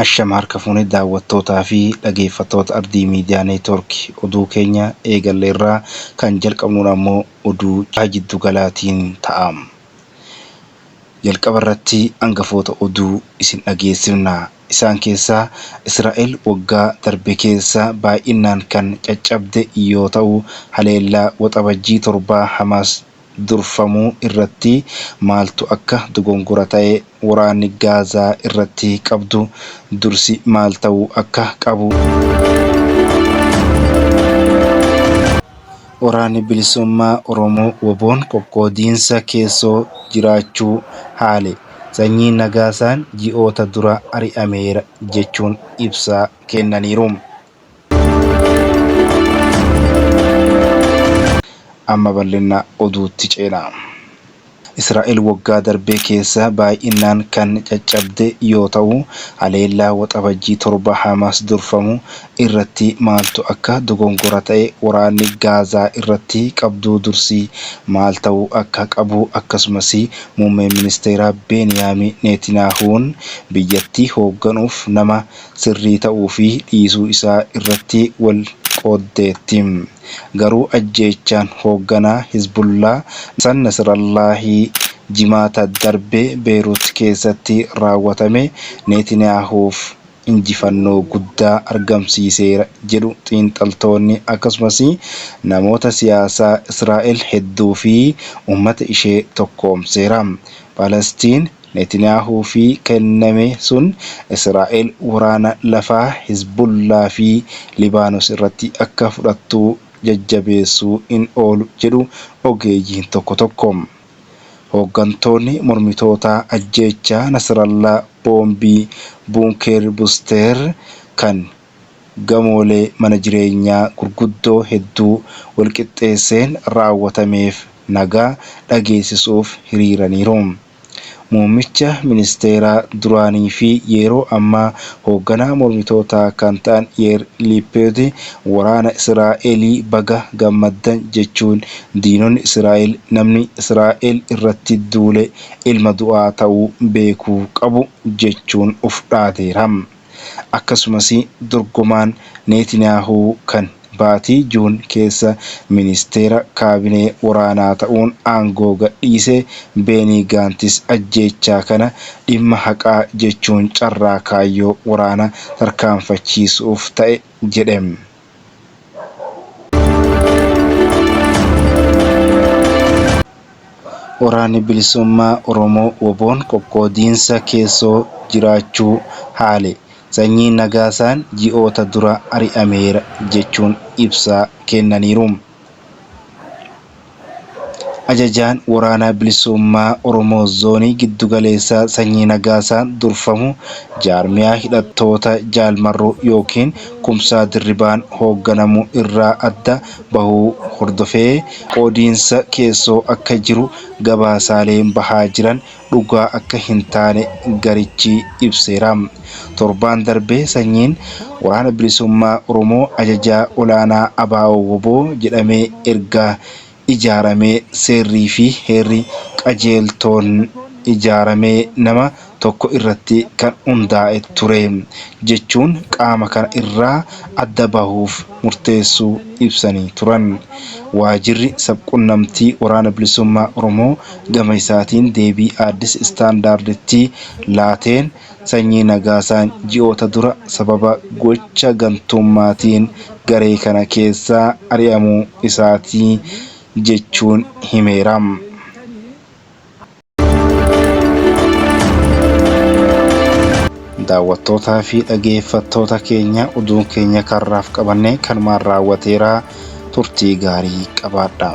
Ashama harka fuunee daawwattootaa fi dhaggeeffattoota Ardii Miidiyaa Neetwoorkii oduu keenya eegalleerraa kan jalqabnuun ammoo oduu jiddu galaatiin ta'a. Jalqaba irratti hangafoota oduu isin dhageessifna. Isaan keessaa Israa'el waggaa darbe keessa baay'inaan kan caccabde yoo ta'u, haleellaa waxabajjii 7 Hamaas durfamuu irratti maaltu akka dogongora ta'e waraanni Gaazaa irratti qabdu dursi maal ta'uu akka qabu. Waraanni bilisummaa Oromoo WBO'n qoqqoodiinsa keessoo jiraachuu haale. Sanyii Nagaasaan ji'oota dura ari'ameera jechuun ibsa kennaniiru. Amma bal'ina oduutti ceena. Israa'el waggaa darbe keessa baay'inaan kan caccabde yoo ta'u, haleellaa waxabajjii 7 Hamaas durfamu irratti maaltu akka dogongora ta'e waraanni Gaazaa irratti qabdu dursi maal ta'uu akka qabu akkasumas muummeen ministeeraa Beniyaamin Netanyahuun biyyattii hoogganuuf nama sirrii ta'uu fi dhiisuu isaa irratti wal qooddeetti. Garuu ajjeechaan hoogganaa Hizbullaa Hassan Nasrallaahi jimaata darbe Beirut keessatti raawwatame Netanyahuuf injifannoo guddaa argamsiiseera jedhu xiinxaltoonni akkasumas namoota siyaasaa Israa'el hedduu fi uummata ishee tokkoomseera. Palestiin Netanyahuu fi kenname sun Israa'el waraana lafaa Hizbullaa fi Libaanos irratti akka fudhattu jajjabeessuu in oolu jedhu ogeeyyiin tokko. Hooggantoonni mormitootaa ajjeechaa Nasrallaa boombii buunkeer busteer kan gamoolee mana jireenyaa gurguddoo hedduu walqixxeesseen raawwatameef nagaa dhageessisuuf hiriiraniiru. Muummicha ministeeraa duraanii fi yeroo ammaa hoogganaa mormitootaa kan ta'an Yair Lapid waraana Israa'elii baga gammaddan jechuun diinonni Israa'el namni Israa'el irratti duule ilma du'aa ta'uu beekuu qabu jechuun uf dhaateera. Akkasumas dorgomaan Netanyahuu kan baatii Juun keessa ministeera kaabinee waraanaa ta'uun aangoo gadhiise Benii Gaantis ajjeechaa kana dhimma haqaa jechuun carraa kaayyoo waraana tarkaanfachiisuuf ta'e jedhe. Waraanni bilisummaa Oromoo WBO'n qoqqoodiinsa keessoo jiraachuu haale. Sanyii Nagaasaan ji'oota dura ari'ameera jechuun ibsa kennaniiru. Ajajaan waraana bilisummaa Oromoo zoonii giddugaleessaa sanyii Nagaasaan durfamu jaarmiyaa hidhattoota Jaalmarroo yookiin Kumsaa Dirribaan hoogganamu irraa adda bahuu hordofee qoodiinsa keessoo akka jiru gabaasaaleen bahaa jiran dhugaa akka hin taane garichi ibseera. Torbaan darbee sanyiin waraana bilisummaa Oromoo ajajaa olaanaa ABO WBO jedhamee erga ijaaramee seerrii fi heerri qajeeltoon ijaaramee nama tokko irratti kan hundaa'e ture jechuun qaama kana irraa adda bahuuf murteessuu ibsanii turan. Waajirri sabquunnamtii waraana bilisummaa Oromoo gama isaatiin deebii Addis Istaandaarditti laateen sanyii Nagaasaan ji'oota dura sababa gocha gantummaatiin garee kana keessaa ari'amuu isaatii jechuun himeera. Daawwattootaa fi dhaggeeffattoota keenya oduun keenya karraaf qabanne kanumaan raawwateera. Turtii gaarii qabaadhaa.